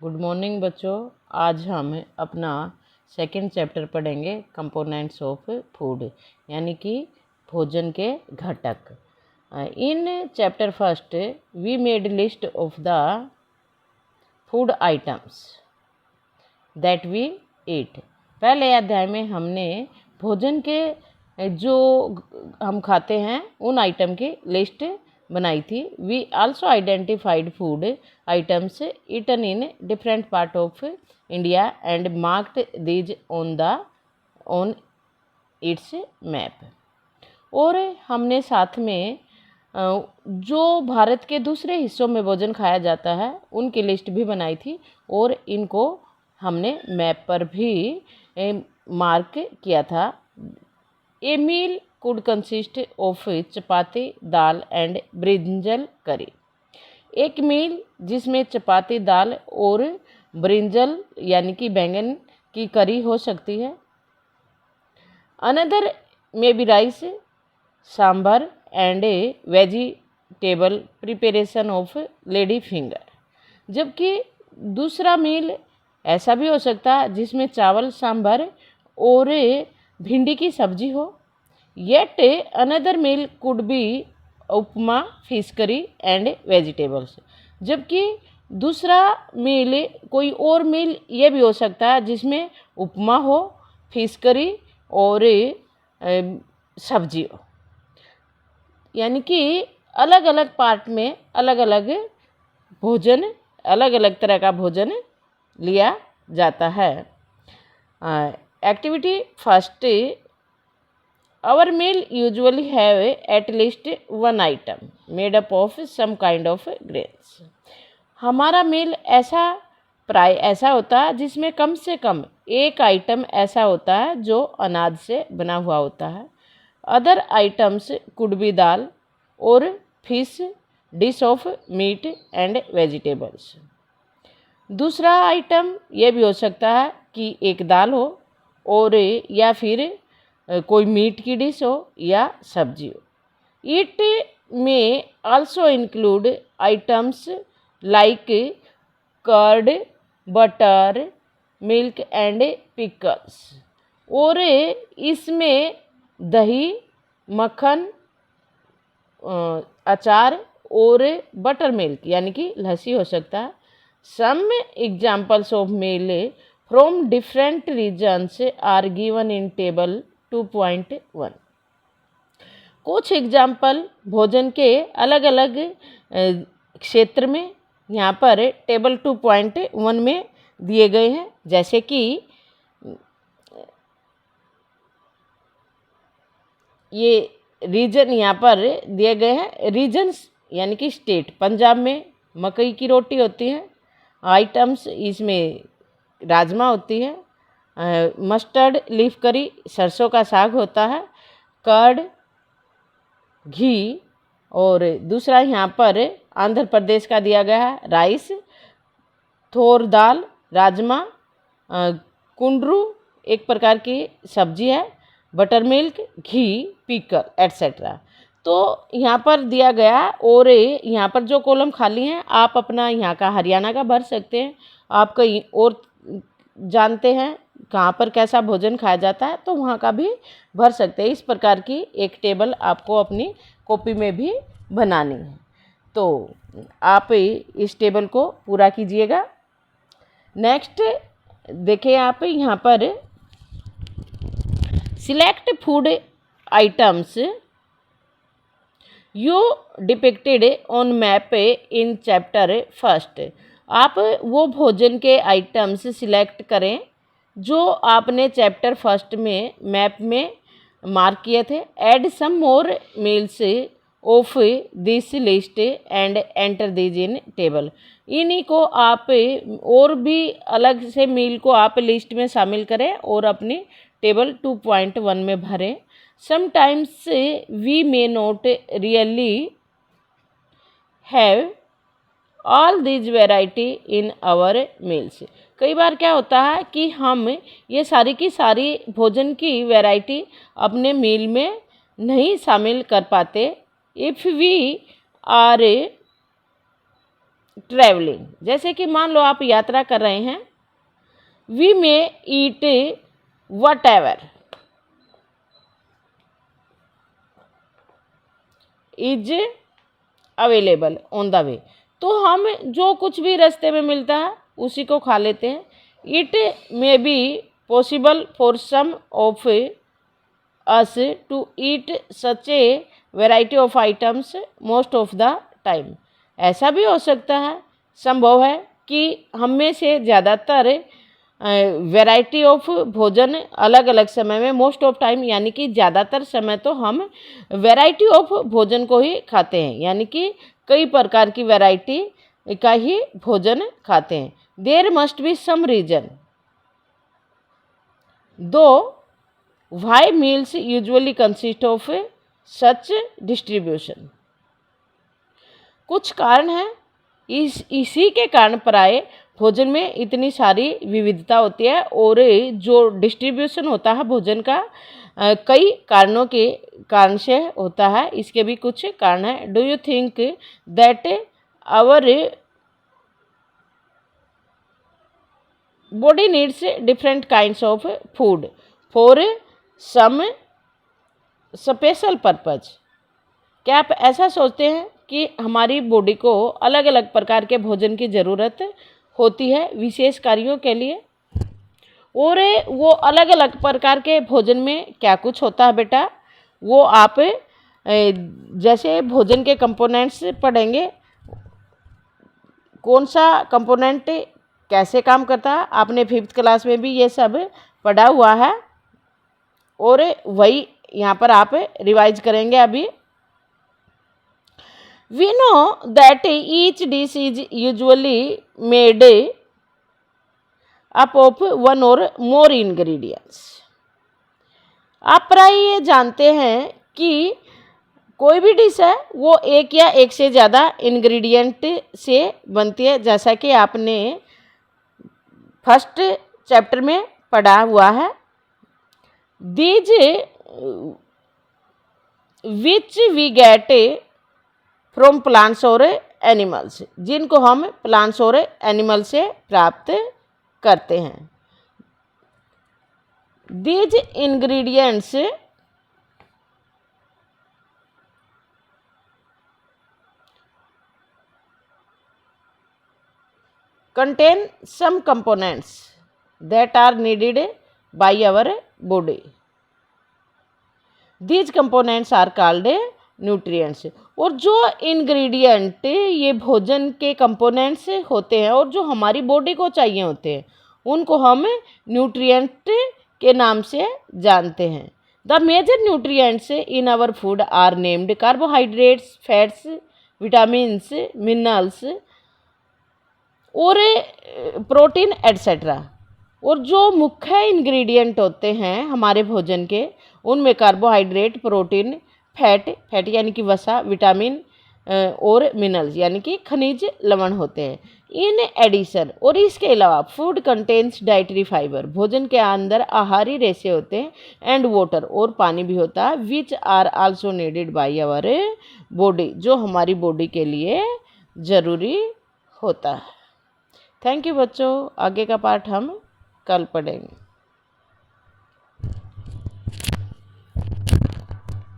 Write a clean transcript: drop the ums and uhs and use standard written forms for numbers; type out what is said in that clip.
Good morning बच्चों। आज हम अपना सेकंड चैप्टर पढ़ेंगे कंपोनेंट्स ऑफ फूड, यानी कि भोजन के घटक। In chapter first we made list of the food items that we eat. पहले अध्याय में हमने भोजन के जो हम खाते हैं उन आइटम की लिस्ट बनाई थी। We also identified food items eaten in different part of India and marked these on its map. और हमने साथ में जो भारत के दूसरे हिस्सों में भोजन खाया जाता है उनकी लिस्ट भी बनाई थी, और इनको हमने मैप पर भी मार्क किया था। A meal could consist of chapati, dal and brinjal curry. एक मील जिसमें चपाती, दाल और ब्रिंजल यानी कि बैंगन की करी हो सकती है। Another may be rice, sambar and vegetable preparation of lady finger. जबकि दूसरा मील ऐसा भी हो सकता है जिसमें चावल, सांभर और भिंडी की सब्जी हो। Yet another meal could be upma, fish curry and vegetables. जबकि दूसरा मील, कोई और मील ये भी हो सकता है जिसमें उपमा हो, फिश करी और सब्जी हो। यानी कि अलग अलग पार्ट में अलग अलग भोजन, अलग अलग तरह का भोजन लिया जाता है। Activity first, our meal usually have at least one item made up of some kind of grains. हमारा मील ऐसा होता है जिसमें कम से कम एक आइटम ऐसा होता है जो अनाज से बना हुआ होता है। अदर आइटम्स कुड बी दाल और fish, dish of meat and vegetables. दूसरा आइटम ये भी हो सकता है कि एक दाल हो और या फिर कोई मीट की डिश हो या सब्जी हो। It may also include items like curd, butter, milk and pickles. और इसमें दही, मक्खन, अचार और बटर मिल्क यानी कि लस्सी हो सकता है। Some examples of meal from different regions are given in table 2.1। कुछ एग्जाम्पल भोजन के अलग अलग क्षेत्र में यहाँ पर टेबल 2.1 में दिए गए हैं। जैसे कि ये रीजन यहाँ पर दिए गए हैं। रीजन्स यानी कि स्टेट, पंजाब में मकई की रोटी होती है। आइटम्स इसमें राजमा होती है। मस्टर्ड लीफ करी, सरसों का साग होता है। कर्ड, घी। और दूसरा यहाँ पर आंध्र प्रदेश का दिया गया है राइस, थोर दाल, राजमा, कुंड्रू एक प्रकार की सब्जी है, बटर मिल्क, घी, पीकल एट्सेट्रा। तो यहाँ पर दिया गया। और यहाँ पर जो कॉलम खाली हैं आप अपना यहाँ का हरियाणा का भर सकते हैं। आप कहीं और जानते हैं कहाँ पर कैसा भोजन खाया जाता है तो वहाँ का भी भर सकते हैं। इस प्रकार की एक टेबल आपको अपनी कॉपी में भी बनानी है, तो आप इस टेबल को पूरा कीजिएगा। नेक्स्ट देखिए, आप यहाँ पर select food items you depicted on map in chapter first. आप वो भोजन के आइटम्स सिलेक्ट करें जो आपने चैप्टर फर्स्ट में मैप में मार्क किए थे। Add some more meals of this list and enter these in table. इन्हीं को आप और भी अलग से मील को आप लिस्ट में शामिल करें और अपनी टेबल 2.1 में भरें। Sometimes we may not really have all these variety in our meals. कई बार क्या होता है कि हम ये सारी की सारी भोजन की वैरायटी अपने मील में नहीं शामिल कर पाते। इफ़ वी आर ट्रैवलिंग, जैसे कि मान लो आप यात्रा कर रहे हैं, we may eat whatever is available on the way, तो हम जो कुछ भी रास्ते में मिलता है उसी को खा लेते हैं। It may be possible for some of us to eat such a variety of items most of the time, ऐसा भी हो सकता है, संभव है कि हम में से ज़्यादातर वैरायटी ऑफ भोजन अलग अलग समय में, मोस्ट ऑफ टाइम यानी कि ज़्यादातर समय तो हम वैरायटी ऑफ भोजन को ही खाते हैं, यानी कि कई प्रकार की वैरायटी का ही भोजन खाते हैं। There must be some reason though why meals usually consist of such distribution, कुछ कारण हैं इसी के कारण प्राय भोजन में इतनी सारी विविधता होती है, और जो डिस्ट्रीब्यूशन होता है भोजन का कई कारणों के कारण से होता है। इसके भी कुछ कारण हैं। Do you think that our body needs different kinds of food for some special purpose, क्या आप ऐसा सोचते हैं कि हमारी बॉडी को अलग अलग प्रकार के भोजन की ज़रूरत होती है विशेष कार्यों के लिए? और वो अलग अलग प्रकार के भोजन में क्या कुछ होता है बेटा, वो आप जैसे भोजन के कंपोनेंट्स पढ़ेंगे, कौन सा कंपोनेंट कैसे काम करता है, आपने 5th क्लास में भी ये सब पढ़ा हुआ है, और वही यहाँ पर आप रिवाइज करेंगे अभी। We know that each dish is usually made up of one or more ingredients. आप प्राय ये जानते हैं कि कोई भी डिश है वो एक या एक से ज़्यादा इंग्रेडिएंट से बनती है, जैसा कि आपने फर्स्ट चैप्टर में पढ़ा हुआ है। These which we get from plants और एनिमल्स, जिनको हम प्लांट्स और एनिमल से प्राप्त करते हैं। These ingredients contain some components that are needed by our body, these components are called nutrients. और जो इंग्रेडिएंट ये भोजन के कंपोनेंट्स होते हैं और जो हमारी बॉडी को चाहिए होते हैं, उनको हम न्यूट्रिएंट के नाम से जानते हैं। The major nutrients in our food are named carbohydrates, fats, vitamins, minerals और प्रोटीन एट्सेट्रा। और जो मुख्य इंग्रेडिएंट होते हैं हमारे भोजन के, उनमें कार्बोहाइड्रेट, प्रोटीन, फैट यानी कि वसा, विटामिन और मिनरल्स यानी कि खनिज लवण होते हैं। इन एडिशन, और इसके अलावा फूड कंटेन्स डाइटरी फाइबर, भोजन के अंदर आहारी रेशे होते हैं, एंड वाटर, और पानी भी होता है, which are also needed by our body, जो हमारी बॉडी के लिए ज़रूरी होता है। थैंक यू बच्चों, आगे का पार्ट हम कल पढ़ेंगे।